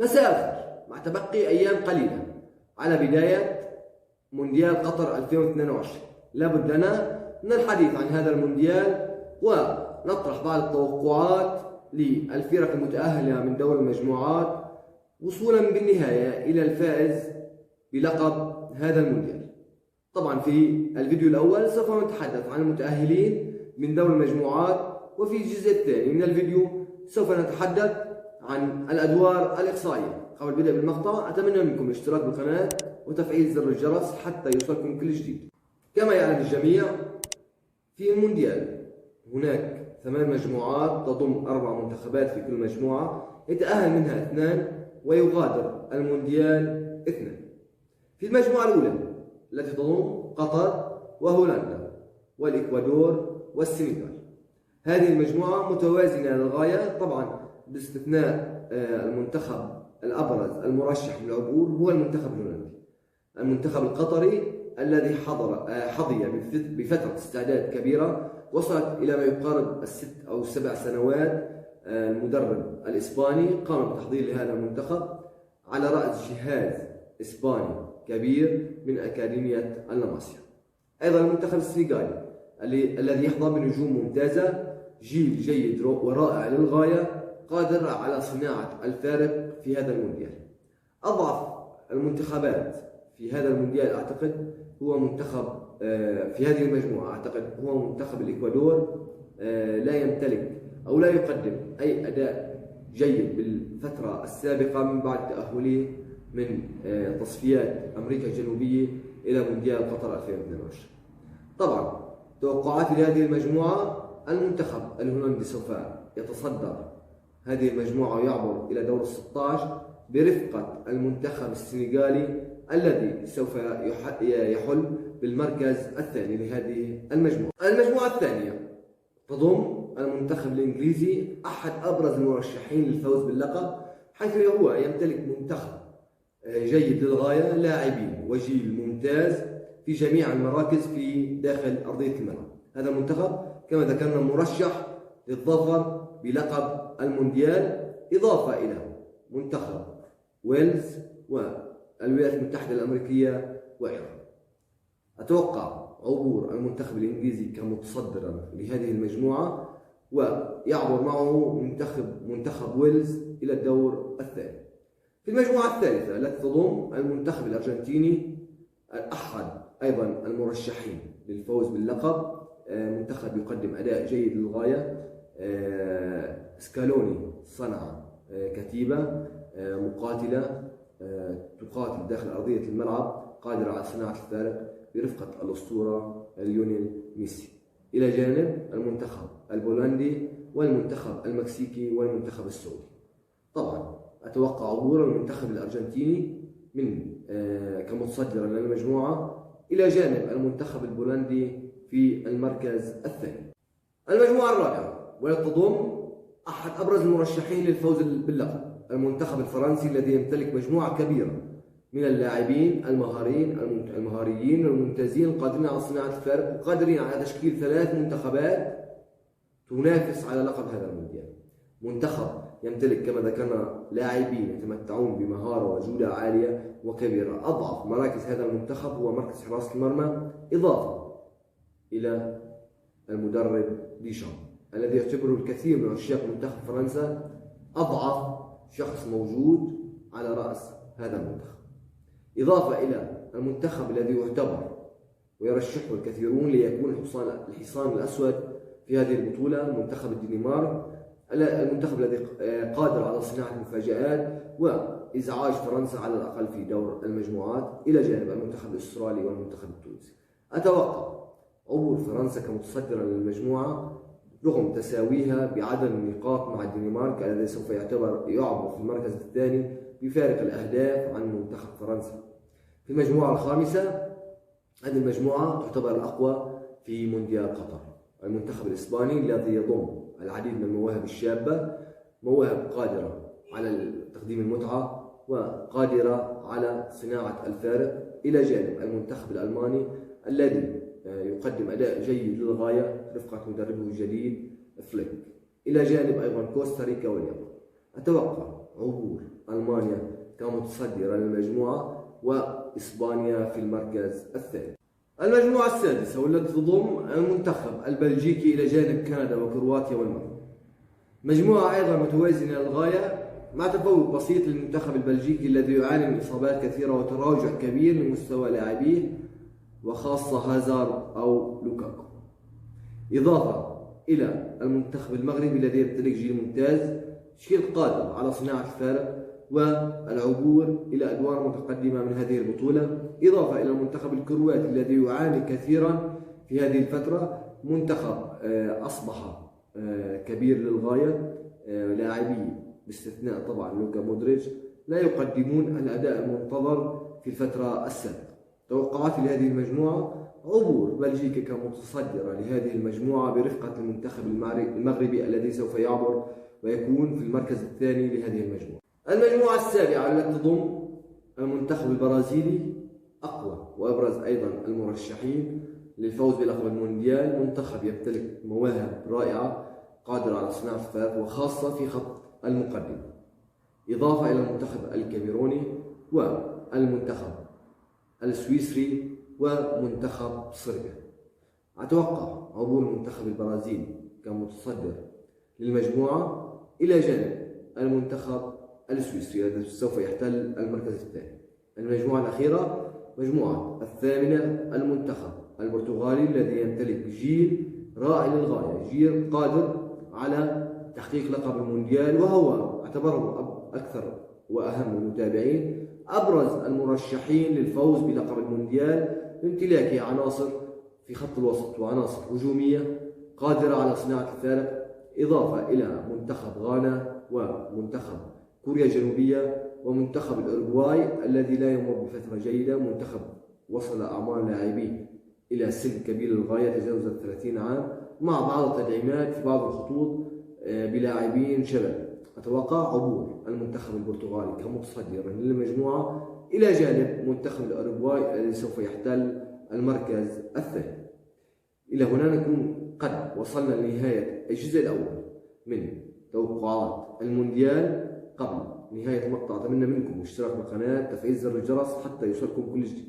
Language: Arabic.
مساء الخير. مع تبقي أيام قليلة على بداية مونديال قطر 2022، لابد لنا من الحديث عن هذا المونديال ونطرح بعض التوقعات للفرق المتأهلة من دور المجموعات وصولا بالنهاية إلى الفائز بلقب هذا المونديال. طبعا في الفيديو الأول سوف نتحدث عن المتأهلين من دور المجموعات، وفي الجزء الثاني من الفيديو سوف نتحدث عن الأدوار الإقصائية. قبل البدء بالمقطع أتمنى منكم الاشتراك بالقناة وتفعيل زر الجرس حتى يوصلكم كل جديد. كما يعلم الجميع، في المونديال هناك 8 مجموعات تضم 4 منتخبات في كل مجموعة، يتأهل منها 2 ويغادر المونديال 2. في المجموعة الأولى التي تضم قطر وهولندا والإكوادور والسنغال. هذه المجموعة متوازنة للغاية، طبعا باستثناء المنتخب الأبرز المرشح للعبور هو المنتخب الهولندي. المنتخب القطري الذي حظي بفترة استعداد كبيرة وصلت إلى ما يقارب 6 أو 7 سنوات. المدرب الإسباني قام بتحضير لهذا المنتخب على رأس جهاز إسباني كبير من أكاديمية اللاماسيا. أيضا المنتخب السنغالي الذي يحظى بنجوم ممتازة، جيل جيد ورائع للغاية، قادر على صناعة الفارق في هذا المونديال. أضعف المنتخبات في هذا المونديال أعتقد هو منتخب في هذه المجموعة أعتقد هو منتخب الإكوادور. لا يمتلك أو لا يقدم أي أداء جيد بالفترة السابقة من بعد تأهله من تصفيات أمريكا الجنوبية إلى مونديال قطر 2022. طبعا توقعاتي لهذه المجموعة، المنتخب الهولندي سوف يتصدر هذه المجموعة ويعبر إلى دور ال16 برفقة المنتخب السنغالي الذي سوف يحل بالمركز الثاني لهذه المجموعة. المجموعة الثانية تضم المنتخب الإنجليزي، أحد أبرز المرشحين للفوز باللقب، حيث هو يمتلك منتخب جيد للغاية، لاعبين وجيل ممتاز في جميع المراكز في داخل أرضية الملعب. هذا المنتخب كما ذكرنا مرشح للظفر بلقب المونديال، إضافة إلى منتخب ويلز والولايات المتحدة الأمريكية وإيران. أتوقع عبور المنتخب الإنجليزي كمتصدرا لهذه المجموعة، ويعبر معه منتخب ويلز إلى الدور الثاني. في المجموعة الثالثة التي تضم المنتخب الأرجنتيني، أحد أيضا المرشحين للفوز باللقب، منتخب يقدم أداء جيد للغاية. سكالوني صنع كتيبة مقاتلة تقاتل داخل أرضية الملعب، قادرة على صناعة الفارق برفقة الأسطورة ليونيل ميسي، إلى جانب المنتخب البولندي والمنتخب المكسيكي والمنتخب السعودي. طبعا أتوقع عبور المنتخب الأرجنتيني كمتصدر للمجموعة، إلى جانب المنتخب البولندي في المركز الثاني. المجموعة الرابعة وتضم أحد أبرز المرشحين للفوز باللقب، المنتخب الفرنسي الذي يمتلك مجموعة كبيرة من اللاعبين المهاريين والممتازين القادرين على صناعة الفارق، وقادرين على تشكيل 3 منتخبات تنافس على لقب هذا المونديال. منتخب يمتلك كما ذكرنا لاعبين يتمتعون بمهارة وجودة عالية وكبيرة. أضعف مراكز هذا المنتخب هو مركز حراسة المرمى، إضافة إلى المدرب ديشام الذي يعتبره الكثير من عشاق منتخب فرنسا أضعف شخص موجود على رأس هذا المنتخب، إضافة إلى المنتخب الذي يعتبر ويرشحه الكثيرون ليكون الحصان الأسود في هذه البطولة، منتخب الدنمارك، المنتخب الذي قادر على صناعة مفاجآت وإزعاج فرنسا على الأقل في دور المجموعات، إلى جانب المنتخب الأسترالي والمنتخب التونسي. أتوقع عبور فرنسا كمتصدرة للمجموعة رغم تساويها بعدد النقاط مع الدنمارك الذي سوف يعبر في المركز الثاني بفارق الأهداف عن منتخب فرنسا. في المجموعة الخامسة، هذه المجموعة تعتبر الأقوى في مونديال قطر، المنتخب الإسباني الذي يضم العديد من المواهب الشابة، مواهب قادرة على تقديم المتعة وقادرة على صناعة الفارق، إلى جانب المنتخب الألماني الذي يقدم أداء جيد للغاية رفقة مدربه الجديد فليك، إلى جانب أيضا كوستاريكا واليابان. أتوقع عبور ألمانيا كمتصدرة للمجموعة، وإسبانيا في المركز الثاني. المجموعة السادسة والتي تضم المنتخب البلجيكي إلى جانب كندا وكرواتيا والمغرب. مجموعة أيضا متوازنة للغاية، مع تفوق بسيط للمنتخب البلجيكي الذي يعاني من إصابات كثيرة وتراجع كبير لمستوى لاعبيه وخاصة هازارد أو لوكاكو، إضافة إلى المنتخب المغربي الذي يمتلك جيل ممتاز، جيل قادر على صناعة الفارق والعبور إلى أدوار متقدمة من هذه البطولة، إضافة إلى المنتخب الكرواتي الذي يعاني كثيرا في هذه الفترة، منتخب أصبح كبير للغاية، لاعبي باستثناء طبعا لوكا مودريتش لا يقدمون الأداء المنتظر في الفترة السابقة. توقعاتي لهذه المجموعة: عبور بلجيكا كمتصدرة لهذه المجموعة برفقة المنتخب المغربي الذي سوف يعبر ويكون في المركز الثاني لهذه المجموعة. المجموعة السابعة التي تضم المنتخب البرازيلي، أقوى وأبرز أيضا المرشحين للفوز بلقب المونديال، منتخب يمتلك مواهب رائعة قادر على صناعة الفارق وخاصة في خط المقدمة، إضافة إلى المنتخب الكاميروني والمنتخب السويسري ومنتخب صربيا. أتوقع عبور المنتخب البرازيلي كمتصدر للمجموعة إلى جانب المنتخب السويسري الذي سوف يحتل المركز الثاني. المجموعة الأخيرة مجموعة الثامنة، المنتخب البرتغالي الذي يمتلك جيل رائع للغاية، جيل قادر على تحقيق لقب المونديال، وهو اعتبره أكثر وأهم المتابعين أبرز المرشحين للفوز بلقب المونديال، بامتلاكه عناصر في خط الوسط وعناصر هجومية قادرة على صناعة الفارق، إضافة إلى منتخب غانا ومنتخب كوريا الجنوبية ومنتخب الأوروغواي الذي لا يمر بفترة جيدة، منتخب وصل أعمار لاعبيه إلى سن كبير للغاية تجاوز 30 عام، مع بعض التدعيمات في بعض الخطوط بلاعبين شباب. أتوقع عبور المنتخب البرتغالي كمتصدر للمجموعة إلى جانب منتخب الأوروغواي الذي سوف يحتل المركز الثاني. إلى هنا نكون قد وصلنا لنهاية الجزء الأول من توقعات المونديال. قبل نهاية المقطع أتمنى منكم الاشتراك بالقناة، تفعيل زر الجرس حتى يوصلكم كل جديد.